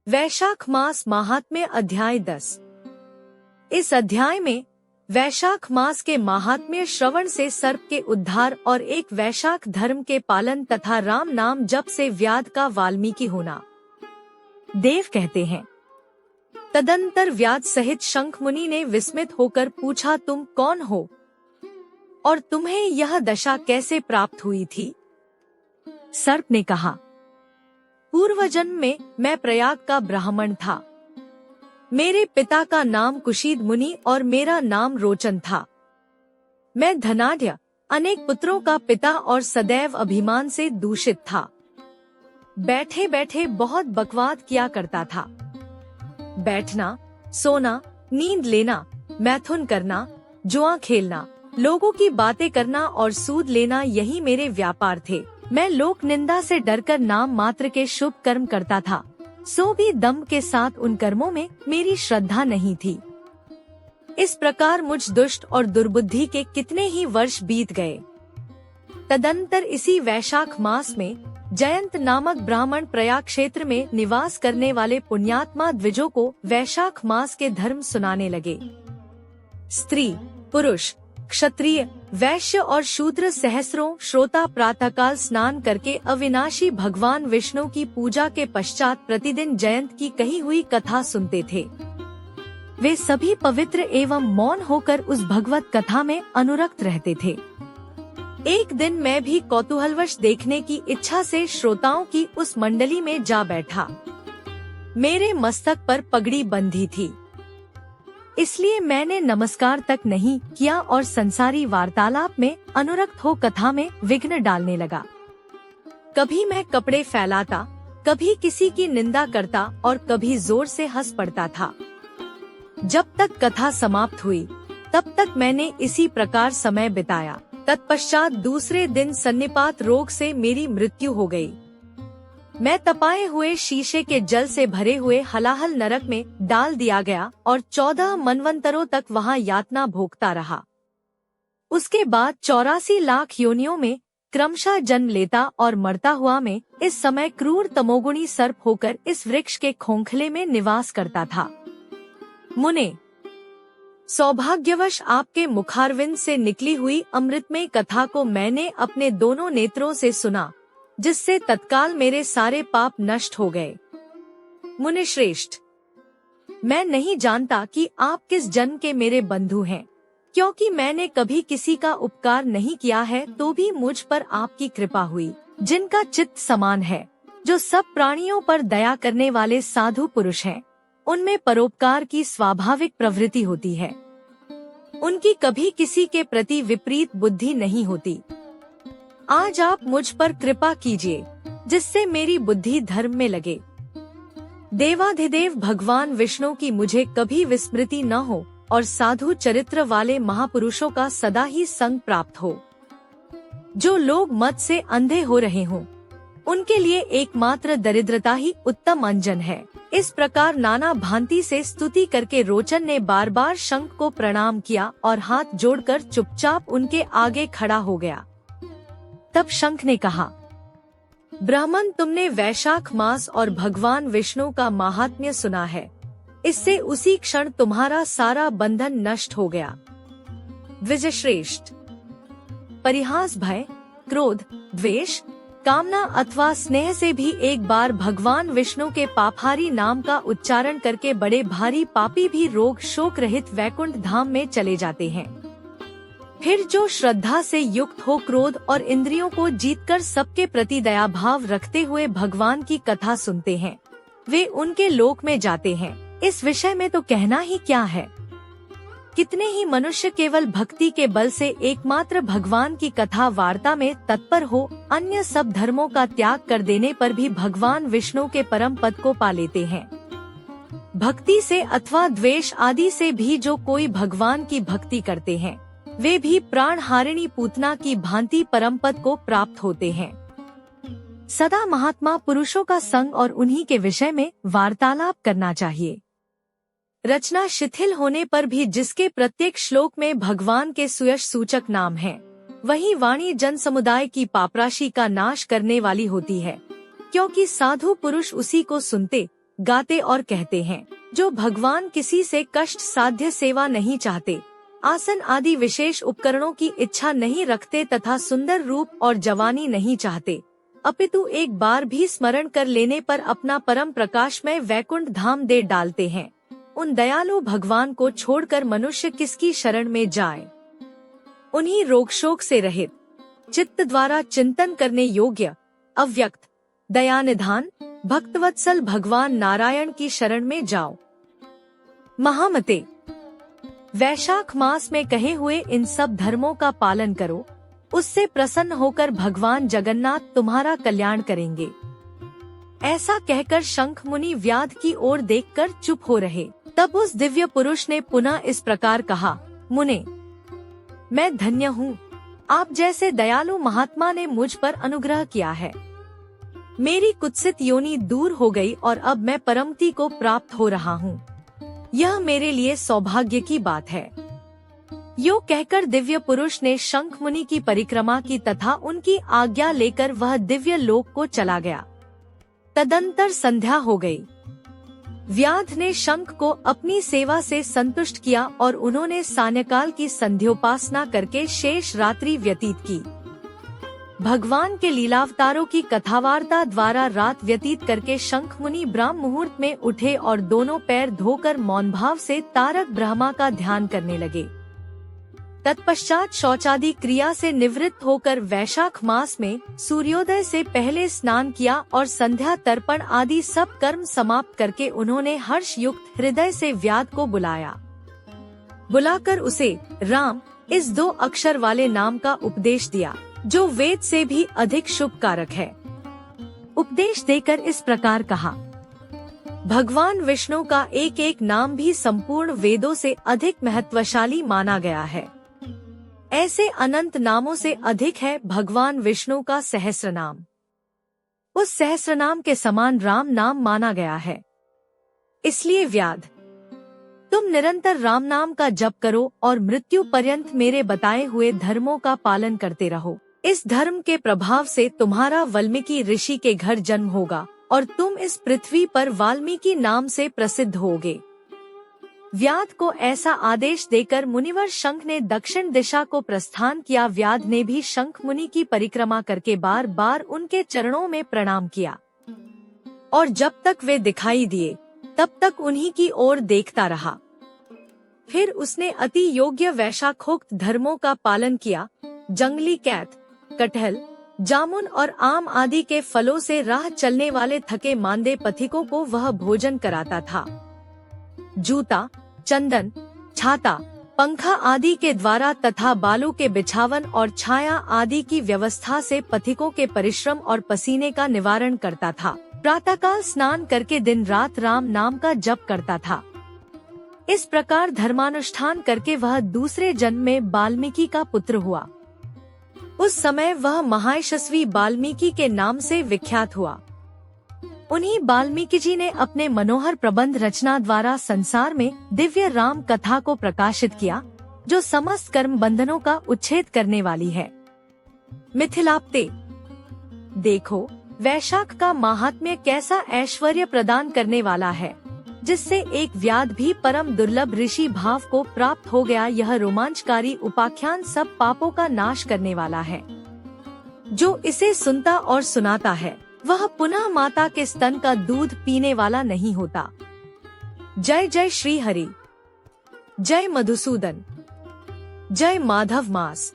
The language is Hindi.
वैशाख मास महात्म्य अध्याय 10। इस अध्याय में वैशाख मास के महात्म्य श्रवण से सर्प के उद्धार और एक वैशाख धर्म के पालन तथा राम नाम जप से व्याध का वाल्मीकि होना। देव कहते हैं, तदंतर व्याध सहित शंख मुनि ने विस्मित होकर पूछा, तुम कौन हो और तुम्हें यह दशा कैसे प्राप्त हुई थी? सर्प ने कहा, पूर्व जन्म में मैं प्रयाग का ब्राह्मण था। मेरे पिता का नाम कुशीद मुनि और मेरा नाम रोचन था। मैं धनाढ्य, अनेक पुत्रों का पिता और सदैव अभिमान से दूषित था। बैठे बैठे बहुत बकवाद किया करता था। बैठना, सोना, नींद लेना, मैथुन करना, जुआ खेलना, लोगों की बातें करना और सूद लेना, यही मेरे व्यापार थे। मैं लोक निंदा से डरकर नाम मात्र के शुभ कर्म करता था, सो भी दम्भ के साथ उन कर्मों में मेरी श्रद्धा नहीं थी। इस प्रकार मुझ दुष्ट और दुर्बुद्धि के कितने ही वर्ष बीत गए। तदंतर इसी वैशाख मास में जयंत नामक ब्राह्मण प्रयाग क्षेत्र में निवास करने वाले पुण्यात्मा द्विजों को वैशाख मास के धर्म सुनाने लगे। स्त्री, पुरुष, क्षत्रिय, वैश्य और शूद्र सहस्रों श्रोता प्रातःकाल स्नान करके अविनाशी भगवान विष्णु की पूजा के पश्चात प्रतिदिन जयंत की कही हुई कथा सुनते थे। वे सभी पवित्र एवं मौन होकर उस भगवत कथा में अनुरक्त रहते थे। एक दिन मैं भी कौतूहलवश देखने की इच्छा से श्रोताओं की उस मंडली में जा बैठा। मेरे मस्तक पर पगड़ी बंधी थी, इसलिए मैंने नमस्कार तक नहीं किया और संसारी वार्तालाप में अनुरक्त हो कथा में विघ्न डालने लगा। कभी मैं कपड़े फैलाता, कभी किसी की निंदा करता और कभी जोर से हंस पड़ता था। जब तक कथा समाप्त हुई तब तक मैंने इसी प्रकार समय बिताया। तत्पश्चात दूसरे दिन सन्निपात रोग से मेरी मृत्यु हो गई। मैं तपाए हुए शीशे के जल से भरे हुए हलाहल नरक में डाल दिया गया और 14 मनवंतरों तक वहां यातना भोगता रहा। उसके बाद 84 लाख योनियों में क्रमशः जन्म लेता और मरता हुआ मैं इस समय क्रूर तमोगुणी सर्प होकर इस वृक्ष के खोखले में निवास करता था। मुने, सौभाग्यवश आपके मुखारविंद से निकली हुई अमृतमय कथा को मैंने अपने दोनों नेत्रों से सुना, जिससे तत्काल मेरे सारे पाप नष्ट हो गए। मुनिश्रेष्ठ, मैं नहीं जानता कि आप किस जन्म के मेरे बंधु हैं, क्योंकि मैंने कभी किसी का उपकार नहीं किया है, तो भी मुझ पर आपकी कृपा हुई। जिनका चित्त समान है, जो सब प्राणियों पर दया करने वाले साधु पुरुष हैं, उनमें परोपकार की स्वाभाविक प्रवृत्ति होती है। उनकी कभी किसी के प्रति विपरीत बुद्धि नहीं होती। आज आप मुझ पर कृपा कीजिए, जिससे मेरी बुद्धि धर्म में लगे। देवाधिदेव भगवान विष्णु की मुझे कभी विस्मृति न हो और साधु चरित्र वाले महापुरुषों का सदा ही संग प्राप्त हो। जो लोग मत से अंधे हो रहे हों, उनके लिए एकमात्र दरिद्रता ही उत्तम अंजन है। इस प्रकार नाना भांति से स्तुति करके रोचन ने बार बार शंख को प्रणाम किया और हाथ जोड़कर चुपचाप उनके आगे खड़ा हो गया। तब शंख ने कहा, ब्राह्मण, तुमने वैशाख मास और भगवान विष्णु का महात्म्य सुना है। इससे उसी क्षण तुम्हारा सारा बंधन नष्ट हो गया। द्विजश्रेष्ठ, परिहास, भय, क्रोध, द्वेष, कामना अथवा स्नेह से भी एक बार भगवान विष्णु के पापहारी नाम का उच्चारण करके बड़े भारी पापी भी रोग शोक रहित वैकुंठ धाम में चले जाते हैं। फिर जो श्रद्धा से युक्त हो क्रोध और इंद्रियों को जीतकर सबके प्रति दया भाव रखते हुए भगवान की कथा सुनते हैं, वे उनके लोक में जाते हैं। इस विषय में तो कहना ही क्या है। कितने ही मनुष्य केवल भक्ति के बल से एकमात्र भगवान की कथा वार्ता में तत्पर हो, अन्य सब धर्मों का त्याग कर देने पर भी भगवान विष्णु के परम पद को पा लेते हैं। भक्ति से अथवा द्वेष आदि से भी जो कोई भगवान की भक्ति करते हैं, वे भी प्राण हारिणी पूतना की भांति परम पद को प्राप्त होते हैं। सदा महात्मा पुरुषों का संग और उन्हीं के विषय में वार्तालाप करना चाहिए। रचना शिथिल होने पर भी जिसके प्रत्येक श्लोक में भगवान के सुयश सूचक नाम हैं, वही वाणी जन समुदाय की पापराशि का नाश करने वाली होती है, क्योंकि साधु पुरुष उसी को सुनते गाते और कहते हैं, जो भगवान किसी से कष्ट साध्य सेवा नहीं चाहते, आसन आदि विशेष उपकरणों की इच्छा नहीं रखते तथा सुंदर रूप और जवानी नहीं चाहते, अपितु एक बार भी स्मरण कर लेने पर अपना परम प्रकाशमय वैकुंठ धाम दे डालते हैं, उन दयालु भगवान को छोड़कर मनुष्य किसकी शरण में जाए। उन्हीं रोग शोक से रहित, चित्त द्वारा चिंतन करने योग्य, अव्यक्त, दयानिधान, भक्तवत्सल भगवान नारायण की शरण में जाओ। महामते, वैशाख मास में कहे हुए इन सब धर्मों का पालन करो, उससे प्रसन्न होकर भगवान जगन्नाथ तुम्हारा कल्याण करेंगे। ऐसा कहकर शंख मुनि व्याध की ओर देखकर चुप हो रहे। तब उस दिव्य पुरुष ने पुनः इस प्रकार कहा, मुने, मैं धन्य हूँ, आप जैसे दयालु महात्मा ने मुझ पर अनुग्रह किया है। मेरी कुत्सित योनि दूर हो गई और अब मैं परमति को प्राप्त हो रहा हूँ। यह मेरे लिए सौभाग्य की बात है। यो कहकर दिव्य पुरुष ने शंख मुनि की परिक्रमा की तथा उनकी आज्ञा लेकर वह दिव्य लोक को चला गया। तदंतर संध्या हो गई। व्याध ने शंख को अपनी सेवा से संतुष्ट किया और उन्होंने सायंकाल की संध्योपासना करके शेष रात्रि व्यतीत की। भगवान के लीलावतारों की कथावार्ता द्वारा रात व्यतीत करके शंख मुनि ब्राह्म मुहूर्त में उठे और दोनों पैर धोकर मौन भाव से तारक ब्रह्मा का ध्यान करने लगे। तत्पश्चात शौचादि क्रिया से निवृत्त होकर वैशाख मास में सूर्योदय से पहले स्नान किया और संध्या तर्पण आदि सब कर्म समाप्त करके उन्होंने हर्ष युक्त हृदय से व्याध को बुलाया। बुलाकर उसे राम, इस 2 अक्षर वाले नाम का उपदेश दिया, जो वेद से भी अधिक शुभ कारक है। उपदेश देकर इस प्रकार कहा, भगवान विष्णु का एक एक नाम भी संपूर्ण वेदों से अधिक महत्वशाली माना गया है। ऐसे अनंत नामों से अधिक है भगवान विष्णु का सहस्र नाम। उस सहस्र नाम के समान राम नाम माना गया है। इसलिए व्याध, तुम निरंतर राम नाम का जप करो और मृत्यु पर्यंत मेरे बताए हुए धर्मों का पालन करते रहो। इस धर्म के प्रभाव से तुम्हारा वाल्मीकि ऋषि के घर जन्म होगा और तुम इस पृथ्वी पर वाल्मीकि नाम से प्रसिद्ध होगे। व्याध को ऐसा आदेश देकर मुनिवर शंख ने दक्षिण दिशा को प्रस्थान किया। व्याध ने भी शंख मुनि की परिक्रमा करके बार बार उनके चरणों में प्रणाम किया और जब तक वे दिखाई दिए तब तक उन्हीं की ओर देखता रहा। फिर उसने अति योग्य वैशाखोक्त धर्मों का पालन किया। जंगली कैत, कटहल, जामुन और आम आदि के फलों से राह चलने वाले थके मांदे पथिकों को वह भोजन कराता था। जूता, चंदन, छाता, पंखा आदि के द्वारा तथा बालू के बिछावन और छाया आदि की व्यवस्था से पथिकों के परिश्रम और पसीने का निवारण करता था। प्रातःकाल स्नान करके दिन रात राम नाम का जप करता था। इस प्रकार धर्मानुष्ठान करके वह दूसरे जन्म में वाल्मीकि का पुत्र हुआ। उस समय वह महायशस्वी वाल्मीकि के नाम से विख्यात हुआ। उन्हीं वाल्मीकि जी ने अपने मनोहर प्रबंध रचना द्वारा संसार में दिव्य राम कथा को प्रकाशित किया, जो समस्त कर्म बंधनों का उच्छेद करने वाली है। मिथिलाप्ते, देखो वैशाख का महात्म्य कैसा ऐश्वर्य प्रदान करने वाला है, जिससे एक व्याध भी परम दुर्लभ ऋषि भाव को प्राप्त हो गया। यह रोमांचकारी उपाख्यान सब पापों का नाश करने वाला है। जो इसे सुनता और सुनाता है वह पुनः माता के स्तन का दूध पीने वाला नहीं होता। जय जय श्री हरि, जय मधुसूदन, जय माधव मास।